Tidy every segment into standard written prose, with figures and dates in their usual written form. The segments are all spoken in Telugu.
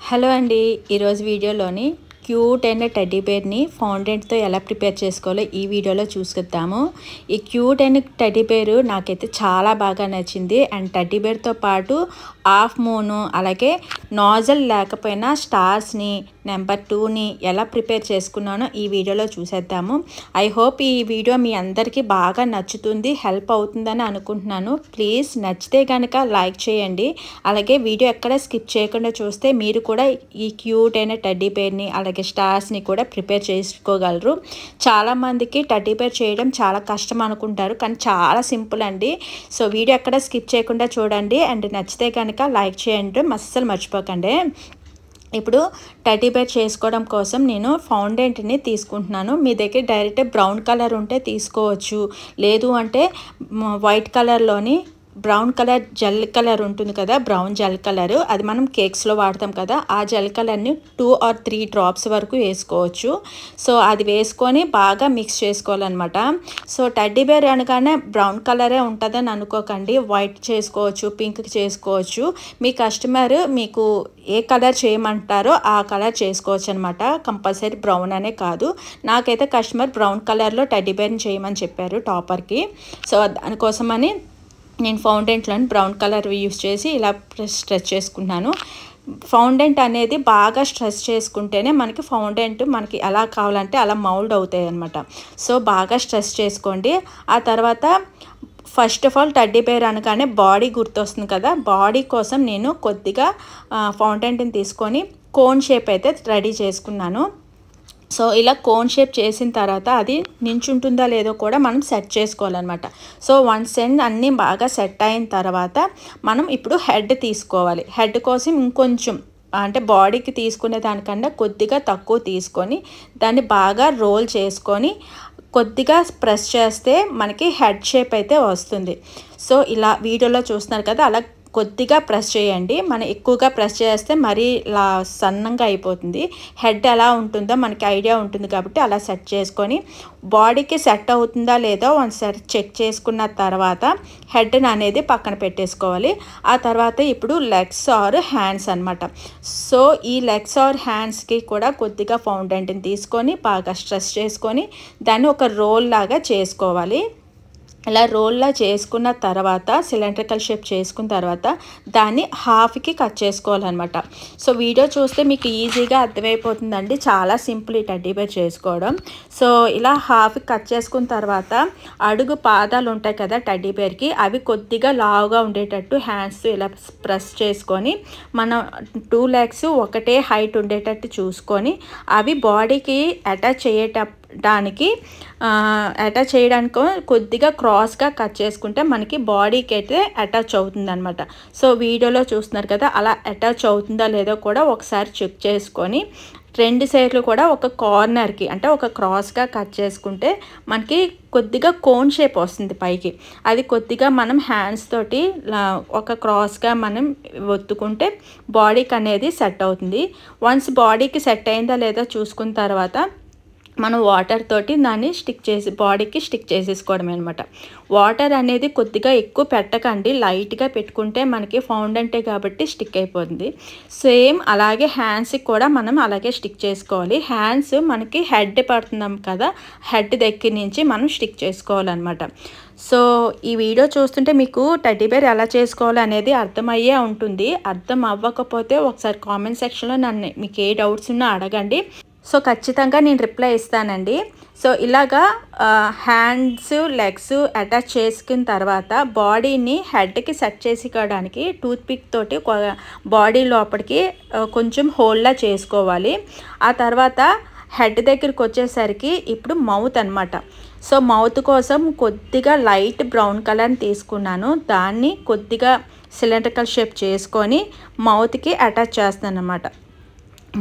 హలో అండి, ఈరోజు వీడియోలోని క్యూట్ అయిన టెడ్డీ బేర్ని ఫౌండెంట్తో ఎలా ప్రిపేర్ చేసుకోవాలో ఈ వీడియోలో చూసుకుందాము. ఈ క్యూట్ అయిన టెడ్డీ బేరు నాకైతే చాలా బాగా నచ్చింది. అండ్ టెడ్డీ బేర్తో పాటు హాఫ్ మూను అలాగే నాజల్ లేకపోయినా స్టార్స్ని నెంబర్ 2ని ఎలా ప్రిపేర్ చేసుకున్నానో ఈ వీడియోలో చూసేద్దాము. ఐ హోప్ ఈ వీడియో మీ అందరికీ బాగా నచ్చుతుంది, హెల్ప్ అవుతుందని అనుకుంటున్నాను. ప్లీజ్ నచ్చితే కనుక లైక్ చేయండి. అలాగే వీడియో ఎక్కడ స్కిప్ చేయకుండా చూస్తే మీరు కూడా ఈ క్యూట్ అయిన టెడ్డీ బేర్ని అలాగే స్టార్స్ని కూడా ప్రిపేర్ చేసుకోగలరు. చాలామందికి టెడ్డీ బేర్ చేయడం చాలా కష్టం అనుకుంటారు, కానీ చాలా సింపుల్ అండి. సో వీడియో ఎక్కడ స్కిప్ చేయకుండా చూడండి. అండ్ నచ్చితే కనుక లైక్ చేయండి, అస్సలు మర్చిపోకండి. ఇప్పుడు టెడ్డీ బేర్ చేసుకోవడం కోసం నేను ఫౌండెంట్ని తీసుకుంటున్నాను. మీ దగ్గర డైరెక్ట్ బ్రౌన్ కలర్ ఉంటే తీసుకోవచ్చు, లేదు అంటే వైట్ కలర్లోని బ్రౌన్ కలర్ జెల్ కలర్ ఉంటుంది కదా, బ్రౌన్ జెల్ కలర్, అది మనం కేక్స్లో వాడతాం కదా, ఆ జెల్ కలర్ని 2 or 3 డ్రాప్స్ వరకు వేసుకోవచ్చు. సో అది వేసుకొని బాగా మిక్స్ చేసుకోవాలన్నమాట. సో టెడ్డీ బేర్ అనగానే బ్రౌన్ కలరే ఉంటుందని అనుకోకండి, వైట్ చేసుకోవచ్చు, పింక్ చేసుకోవచ్చు. మీ కస్టమర్ మీకు ఏ కలర్ చేయమంటారో ఆ కలర్ చేసుకోవచ్చు అనమాట. కంపల్సరీ బ్రౌన్ అనే కాదు. నాకైతే కస్టమర్ బ్రౌన్ కలర్లో టెడ్డీ బేర్ని చేయమని చెప్పారు టాపర్కి. సో దానికోసమని నేను ఫౌండెంట్లోని బ్రౌన్ కలర్ యూస్ చేసి ఇలా స్ట్రెచ్ చేసుకున్నాను. ఫౌండెంట్ అనేది బాగా స్ట్రెచ్ చేసుకుంటేనే మనకి ఫౌండెంట్ మనకి ఎలా కావాలంటే అలా మౌల్డ్ అవుతాయి అన్నమాట. సో బాగా స్ట్రెచ్ చేసుకోండి. ఆ తర్వాత first of all teddy bear అనగానే బాడీ గుర్తొస్తుంది కదా, బాడీ కోసం నేను కొద్దిగా ఫౌండెంట్ని తీసుకొని కోన్ షేప్ అయితే రెడీ చేసుకున్నాను. సో ఇలా కోన్ షేప్ చేసిన తర్వాత అది నించుంటుందా లేదో కూడా మనం సెట్ చేసుకోవాలన్నమాట. సో వన్స్ అన్నీ బాగా సెట్ అయిన తర్వాత మనం ఇప్పుడు హెడ్ తీసుకోవాలి. హెడ్ కోసం ఇంకొంచెం అంటే బాడీకి తీసుకునే దానికన్నా కొద్దిగా తక్కువ తీసుకొని దాన్ని బాగా రోల్ చేసుకొని కొద్దిగా ప్రెస్ చేస్తే మనకి హెడ్ షేప్ అయితే వస్తుంది. సో ఇలా వీడియోలో చూస్తున్నారు కదా, అలా కొద్దిగా ప్రెస్ చేయండి. మనం ఎక్కువగా ప్రెస్ చేస్తే మరీ ఇలా సన్నంగా అయిపోతుంది. హెడ్ ఎలా ఉంటుందో మనకి ఐడియా ఉంటుంది కాబట్టి అలా సెట్ చేసుకొని బాడీకి సెట్ అవుతుందా లేదో ఒకసారి చెక్ చేసుకున్న తర్వాత హెడ్ని అనేది పక్కన పెట్టేసుకోవాలి. ఆ తర్వాత ఇప్పుడు లెగ్స్ ఆర్ హ్యాండ్స్ అనమాట. సో ఈ లెగ్స్ ఆర్ హ్యాండ్స్కి కూడా కొద్దిగా ఫౌండెంట్ని తీసుకొని బాగా స్ట్రెస్ చేసుకొని దాన్ని ఒక రోల్ లాగా చేసుకోవాలి. ఇలా రోల్లా చేసుకున్న తర్వాత సిలిండ్రికల్ షేప్ చేసుకున్న తర్వాత దాన్ని హాఫ్కి కట్ చేసుకోవాలన్నమాట. సో వీడియో చూస్తే మీకు ఈజీగా అర్థమైపోతుందండి, చాలా సింపుల్ ఈ టెడ్డీ బేర్ చేసుకోవడం. సో ఇలా హాఫ్కి కట్ చేసుకున్న తర్వాత అడుగు పాదాలు ఉంటాయి కదా టెడ్డీ బేర్కి, అవి కొద్దిగా లావుగా ఉండేటట్టు హ్యాండ్స్ ఇలా ప్రెస్ చేసుకొని మనం 2 legs ఒకటే హైట్ ఉండేటట్టు చూసుకొని అవి బాడీకి అటాచ్ చేయడానికి కొద్దిగా క్రాస్గా కట్ చేసుకుంటే మనకి బాడీకి అయితే అటాచ్ అవుతుందన్నమాట. సో వీడియోలో చూస్తున్నారు కదా, అలా అటాచ్ అవుతుందా లేదో కూడా ఒకసారి చెక్ చేసుకొని 2 సైడ్లు కూడా ఒక కార్నర్కి అంటే ఒక క్రాస్గా కట్ చేసుకుంటే మనకి కొద్దిగా కోన్ షేప్ వస్తుంది పైకి. అది కొద్దిగా మనం హ్యాండ్స్ తోటి ఒక క్రాస్గా మనం ఒత్తుకుంటే బాడీకి అనేది సెట్ అవుతుంది. వన్స్ బాడీకి సెట్ అయిందా లేదా చూసుకున్న తర్వాత మనం వాటర్ తోటి దాన్ని బాడీకి స్టిక్ చేసేసుకోవడమే అనమాట. వాటర్ అనేది కొద్దిగా ఎక్కువ పెట్టకండి, లైట్గా పెట్టుకుంటే మనకి ఫౌండెంటే కాబట్టి స్టిక్ అయిపోతుంది. సేమ్ అలాగే హ్యాండ్స్కి కూడా మనం అలాగే స్టిక్ చేసుకోవాలి. హ్యాండ్స్ మనకి హెడ్ పడుతున్నాం కదా, హెడ్ దగ్గర నుంచి మనం స్టిక్ చేసుకోవాలన్నమాట. సో ఈ వీడియో చూస్తుంటే మీకు టెడ్డీ బేర్ ఎలా చేసుకోవాలి అనేది అర్థమయ్యే ఉంటుంది. అర్థం అవ్వకపోతే ఒకసారి కామెంట్ సెక్షన్లో నన్ను మీకు ఏ డౌట్స్ ఉన్నా అడగండి. సో ఖచ్చితంగా నేను రిప్లై ఇస్తానండి. సో ఇలాగా హ్యాండ్స్ లెగ్స్ అటాచ్ చేసుకున్న తర్వాత బాడీని హెడ్కి సెట్ చేసుకోవడానికి టూత్పిక్ తోటి బాడీ లోపలికి కొంచెం హోల్లా చేసుకోవాలి. ఆ తర్వాత హెడ్ దగ్గరికి వచ్చేసరికి ఇప్పుడు మౌత్ అనమాట. సో మౌత్ కోసం కొద్దిగా లైట్ బ్రౌన్ కలర్ని తీసుకున్నాను, దాన్ని కొద్దిగా సిలిండ్రికల్ షేప్ చేసుకొని మౌత్కి అటాచ్ చేస్తాను అన్నమాట.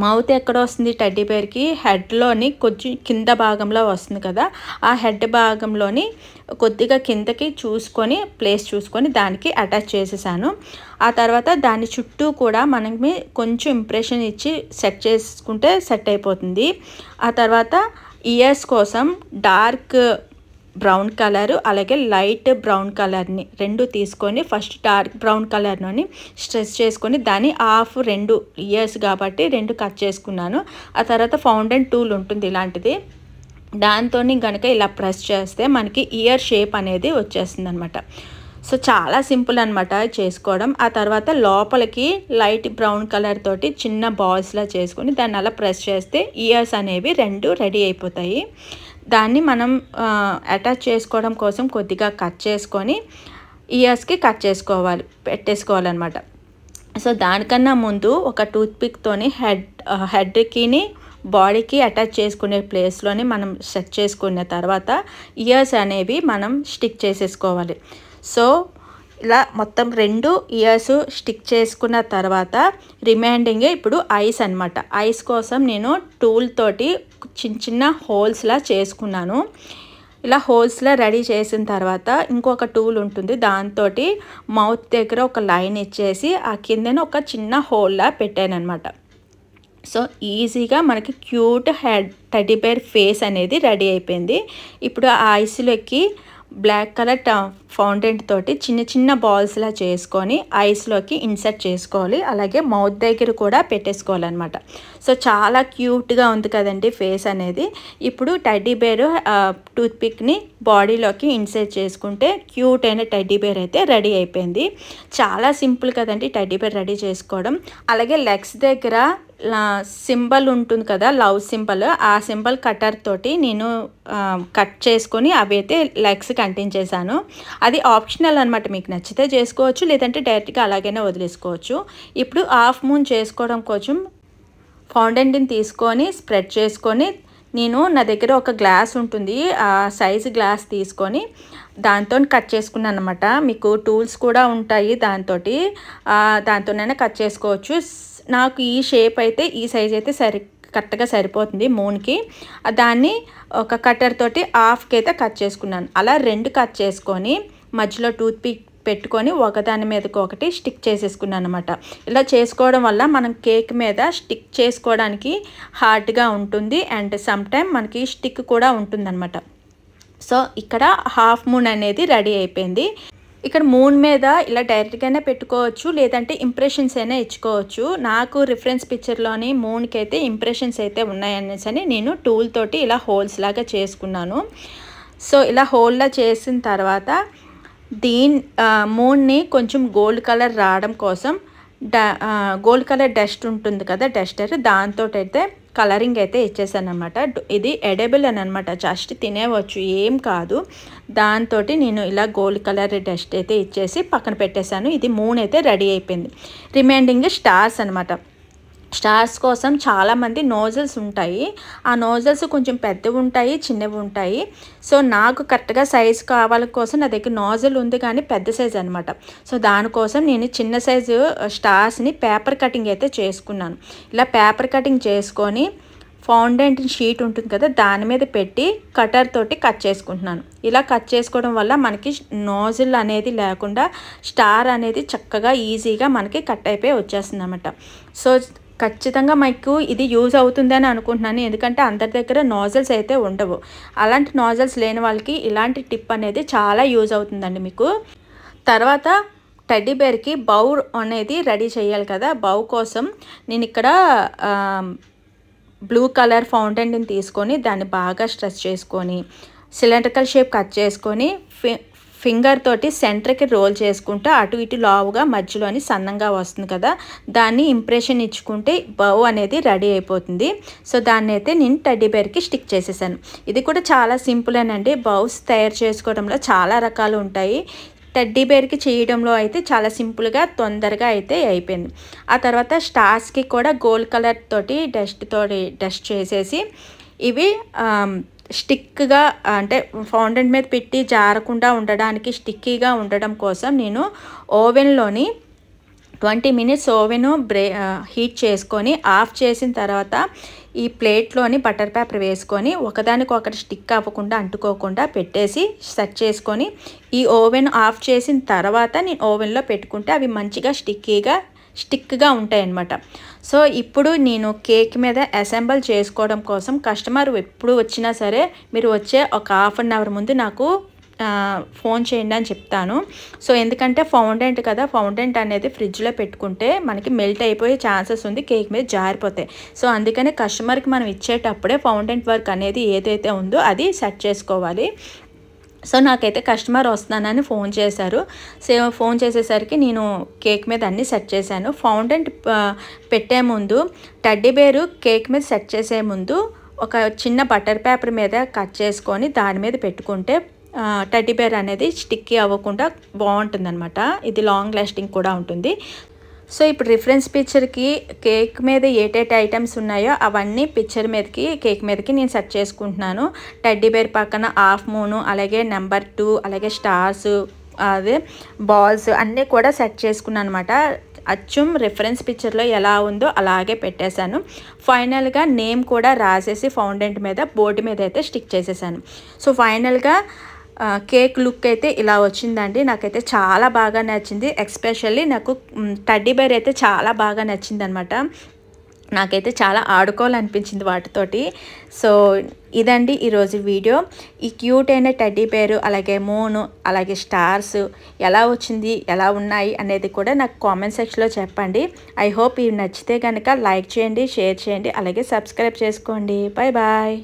మౌత్ ఎక్కడ వస్తుంది టెడ్డీ బేర్కి, హెడ్లోని కొంచెం కింద భాగంలో వస్తుంది కదా, ఆ హెడ్ భాగంలోని కొద్దిగా కిందకి చూసుకొని ప్లేస్ చూసుకొని దానికి అటాచ్ చేసేసాను. ఆ తర్వాత దాని చుట్టూ కూడా మనకి కొంచెం ఇంప్రెషన్ ఇచ్చి సెట్ చేసుకుంటే సెట్ అయిపోతుంది. ఆ తర్వాత ఇయర్స్ కోసం డార్క్ బ్రౌన్ కలర్ అలాగే లైట్ బ్రౌన్ కలర్ని రెండు తీసుకొని ఫస్ట్ డార్క్ బ్రౌన్ కలర్ని స్ట్రెచ్ చేసుకొని దాన్ని హాఫ్ 2 ఇయర్స్ కాబట్టి 2 కట్ చేసుకున్నాను. ఆ తర్వాత ఫౌండెంట్ టూల్ ఉంటుంది ఇలాంటిది, దాంతో కనుక ఇలా ప్రెస్ చేస్తే మనకి ఇయర్ షేప్ అనేది వచ్చేస్తుంది అనమాట. సో చాలా సింపుల్ అనమాట చేసుకోవడం. ఆ తర్వాత లోపలికి లైట్ బ్రౌన్ కలర్ తోటి చిన్న బాల్స్లా చేసుకొని దాన్ని అలా ప్రెస్ చేస్తే ఇయర్స్ అనేవి 2 రెడీ అయిపోతాయి. దాన్ని మనం అటాచ్ చేసుకోవడం కోసం కొద్దిగా కట్ చేసుకొని ఇయర్స్కి కట్ పెట్టేసుకోవాలన్నమాట. సో దానికన్నా ముందు ఒక టూత్పిక్తోని హెడ్కి బాడీకి అటాచ్ చేసుకునే ప్లేస్లోని మనం సెట్ చేసుకున్న తర్వాత ఇయర్స్ అనేవి మనం స్టిక్ చేసేసుకోవాలి. సో ఇలా మొత్తం 2 ఇయర్స్ స్టిక్ చేసుకున్న తర్వాత రిమైండింగ్ ఇప్పుడు ఐస్ అనమాట. ఐస్ కోసం నేను టూల్ తోటి చిన్న హోల్స్లా చేసుకున్నాను. ఇలా హోల్స్లా రెడీ చేసిన తర్వాత ఇంకొక టూల్ ఉంటుంది, దాంతో మౌత్ దగ్గర ఒక లైన్ ఇచ్చేసి ఆ కిందన ఒక చిన్న హోల్లా పెట్టాను అనమాట. సో ఈజీగా మనకి క్యూట్ టెడ్డీ బేర్ ఫేస్ అనేది రెడీ అయిపోయింది. ఇప్పుడు ఆ ఐస్లోకి బ్లాక్ కలర్ ఫౌండెంట్ తోటి చిన్న బాల్స్లా చేసుకొని ఐస్లోకి ఇన్సర్ట్ చేసుకోవాలి. అలాగే మౌత్ దగ్గర కూడా పెట్టేసుకోవాలన్నమాట. సో చాలా క్యూట్గా ఉంది కదండి ఫేస్ అనేది. ఇప్పుడు టెడ్డీ బేర్ టూత్పిక్ని బాడీలోకి ఇన్సర్ట్ చేసుకుంటే క్యూట్ అయిన టెడ్డీ బేర్ అయితే రెడీ అయిపోయింది. చాలా సింపుల్ కదండి టెడ్డీ బేర్ రెడీ చేసుకోవడం. అలాగే లెగ్స్ దగ్గర సింబల్ ఉంటుంది కదా, లవ్ సింబల్, ఆ సింబల్ కటర్ తోటి నేను కట్ చేసుకొని అవి అయితే లెగ్స్కి అంటించేసాను. అది ఆప్షనల్ అనమాట, మీకు నచ్చితే చేసుకోవచ్చు, లేదంటే డైరెక్ట్గా అలాగైనా వదిలేసుకోవచ్చు. ఇప్పుడు హాఫ్ మూన్ చేసుకోవడం కోసం ఫౌండెంట్ని తీసుకొని స్ప్రెడ్ చేసుకొని నా దగ్గర ఒక గ్లాస్ ఉంటుంది, ఆ సైజు గ్లాస్ తీసుకొని దాంతో కట్ చేసుకున్నాను అనమాట. మీకు టూల్స్ కూడా ఉంటాయి, దాంతోనైనా కట్ చేసుకోవచ్చు. నాకు ఈ షేప్ అయితే ఈ సైజ్ అయితే కరెక్ట్గా సరిపోతుంది మూన్కి. దాన్ని ఒక కట్టర్ తోటి హాఫ్కి అయితే కట్ చేసుకున్నాను. అలా 2 కట్ చేసుకొని మధ్యలో టూత్పిక్ పెట్టుకొని ఒకదాని మీదకి ఒకటి స్టిక్ చేసేసుకున్నాను అనమాట. ఇలా చేసుకోవడం వల్ల మనం కేక్ మీద స్టిక్ చేసుకోవడానికి హార్డ్గా ఉంటుంది అండ్ సమ్ టైమ్ మనకి స్టిక్ కూడా ఉంటుందన్నమాట. సో ఇక్కడ హాఫ్ మూన్ అనేది రెడీ అయిపోయింది. ఇక్కడ మూన్ మీద ఇలా డైరెక్ట్గానే పెట్టుకోవచ్చు, లేదంటే ఇంప్రెషన్స్ అయినా ఇచ్చుకోవచ్చు. నాకు రిఫరెన్స్ పిక్చర్లోని మూన్కి అయితే ఇంప్రెషన్స్ అయితే ఉన్నాయనేసి నేను టూల్ తోటి ఇలా హోల్స్ లాగా చేసుకున్నాను. సో ఇలా హోల్లా చేసిన తర్వాత మూన్ని కొంచెం గోల్డ్ కలర్ రావడం కోసం గోల్డ్ కలర్ డస్ట్ ఉంటుంది కదా, డస్టర్, దాంతో అయితే కలరింగ్ అయితే ఇచ్చేసాను అనమాట. ఇది ఎడబుల్ అని అనమాట, జస్ట్ తినేవచ్చు, ఏం కాదు. దాంతో నేను ఇలా గోల్డ్ కలర్ డస్ట్ అయితే ఇచ్చేసి పక్కన పెట్టేశాను. ఇది మూన్ అయితే రెడీ అయిపోయింది. రిమైండింగ్ స్టార్స్ అనమాట. స్టార్స్ కోసం చాలామంది నోజల్స్ ఉంటాయి, ఆ నోజల్స్ కొంచెం పెద్దవి ఉంటాయి, చిన్నవి ఉంటాయి. సో నాకు కరెక్ట్గా సైజు కావాలి కోసం నా దగ్గర నోజల్ ఉంది కానీ పెద్ద సైజు అనమాట. సో దానికోసం నేను చిన్న సైజు స్టార్స్ని పేపర్ కటింగ్ అయితే చేసుకున్నాను. ఇలా పేపర్ కటింగ్ చేసుకొని ఫౌండెంట్ షీట్ ఉంటుంది కదా, దాని మీద పెట్టి కటర్ తోటి కట్ చేసుకుంటున్నాను. ఇలా కట్ చేసుకోవడం వల్ల మనకి నోజిల్ అనేది లేకుండా స్టార్ అనేది చక్కగా ఈజీగా మనకి కట్ అయిపోయి వచ్చేస్తుంది అన్నమాట. సో ఖచ్చితంగా మీకు ఇది యూజ్ అవుతుందని అనుకుంటున్నాను, ఎందుకంటే అందరి దగ్గర నోజల్స్ అయితే ఉండవు. అలాంటి నోజల్స్ లేని వాళ్ళకి ఇలాంటి టిప్ అనేది చాలా యూజ్ అవుతుందండి మీకు. తర్వాత టెడ్డీ బేర్కి బౌ అనేది రెడీ చేయాలి కదా, బౌ కోసం నేను ఇక్కడ బ్లూ కలర్ ఫౌంటైన్ని తీసుకొని దాన్ని బాగా స్ట్రెచ్ చేసుకొని సిలిండ్రికల్ షేప్ కట్ చేసుకొని ఫింగర్ తోటి సెంటర్కి రోల్ చేసుకుంటే అటు ఇటు లావుగా మధ్యలోని సన్నంగా వస్తుంది కదా, దాన్ని ఇంప్రెషన్ ఇచ్చుకుంటే బౌ అనేది రెడీ అయిపోతుంది. సో దాన్ని అయితే నేను టెడ్డీ బేర్కి స్టిక్ చేసేసాను. ఇది కూడా చాలా సింపులేనండి. బౌస్ తయారు చేసుకోవడంలో చాలా రకాలు ఉంటాయి, టెడ్డీ బేర్కి చేయడంలో అయితే చాలా సింపుల్గా తొందరగా అయితే అయిపోయింది. ఆ తర్వాత స్టార్స్కి కూడా గోల్డ్ కలర్ తోటి డస్ట్ చేసేసి ఇవి స్టిక్గా అంటే ఫౌండెంట్ మీద పెట్టి జారకుండా ఉండడానికి స్టిక్కీగా ఉండడం కోసం నేను ఓవెన్లోని 20 మినిట్స్ ఓవెన్ హీట్ చేసుకొని ఆఫ్ చేసిన తర్వాత ఈ ప్లేట్లోని బటర్ పేపర్ వేసుకొని ఒకదానికొకటి స్టిక్ అవ్వకుండా అంటుకోకుండా పెట్టేసి సెట్ చేసుకొని ఈ ఓవెన్ ఆఫ్ చేసిన తర్వాత నేను ఓవెన్లో పెట్టుకుంటే అవి మంచిగా స్టిక్గా ఉంటాయి అన్నమాట. సో ఇప్పుడు నేను కేక్ మీద అసెంబుల్ చేసుకోవడం కోసం కస్టమర్ ఎప్పుడు వచ్చినా సరే మీరు వచ్చే ఒక హాఫ్ అన్ అవర్ ముందు నాకు ఫోన్ చేయండి అని చెప్తాను. సో ఎందుకంటే ఫౌండెంట్ కదా, ఫౌండెంట్ అనేది ఫ్రిడ్జ్లో పెట్టుకుంటే మనకి మెల్ట్ అయిపోయే ఛాన్సెస్ ఉంది, కేక్ మీద జారిపోతాయి. సో అందుకని కస్టమర్కి మనం ఇచ్చేటప్పుడే ఫౌండెంట్ వర్క్ అనేది ఏదైతే ఉందో అది సెట్ చేసుకోవాలి. సో నాకైతే కస్టమర్ వస్తున్నానని ఫోన్ చేశారు. సో ఫోన్ చేసేసరికి నేను కేక్ మీద అన్నీ సెట్ చేశాను. ఫౌండెంట్ పెట్టే ముందు టెడ్డీ బేరు కేక్ మీద సెట్ చేసే ముందు ఒక చిన్న బటర్ పేపర్ మీద కట్ చేసుకొని దాని మీద పెట్టుకుంటే టెడ్డీ బేర్ అనేది స్టిక్కీ అవ్వకుండా బాగుంటుందన్నమాట. ఇది లాంగ్ లాస్టింగ్ కూడా ఉంటుంది. సో ఇప్పుడు రిఫరెన్స్ పిక్చర్కి కేక్ మీద ఏటేటి ఐటమ్స్ ఉన్నాయో అవన్నీ పిక్చర్ మీదకి కేక్ మీదకి నేను సెట్ చేసుకుంటున్నాను. టెడ్డీ బేర్ పక్కన హాఫ్ మూన్, అలాగే నెంబర్ 2, అలాగే స్టార్స్, అదే బాల్స్ అన్నీ కూడా సెట్ చేసుకున్నాను అనమాట. అచ్చం రిఫరెన్స్ పిక్చర్లో ఎలా ఉందో అలాగే పెట్టేశాను. ఫైనల్గా నేమ్ కూడా రాసేసి ఫౌండెంట్ మీద బోర్డు మీద అయితే స్టిక్ చేసేసాను. సో ఫైనల్గా కేక్ లుక్ అయితే ఇలా వచ్చిందండి. నాకైతే చాలా బాగా నచ్చింది. ఎస్పెషల్లీ నాకు టెడ్డీ బేర్ అయితే చాలా బాగా నచ్చింది అనమాట. నాకైతే చాలా ఆడుకోవాలనిపించింది వాటితోటి. సో ఇదండి ఈరోజు వీడియో. ఈ క్యూట్ అయిన టెడ్డీ బేరు, అలాగే మూను, అలాగే స్టార్స్ ఎలా వచ్చింది, ఎలా ఉన్నాయి అనేది కూడా నాకు కామెంట్ సెక్షన్లో చెప్పండి. ఐ హోప్ ఇవి నచ్చితే కనుక లైక్ చేయండి, షేర్ చేయండి, అలాగే సబ్స్క్రైబ్ చేసుకోండి. Bye bye.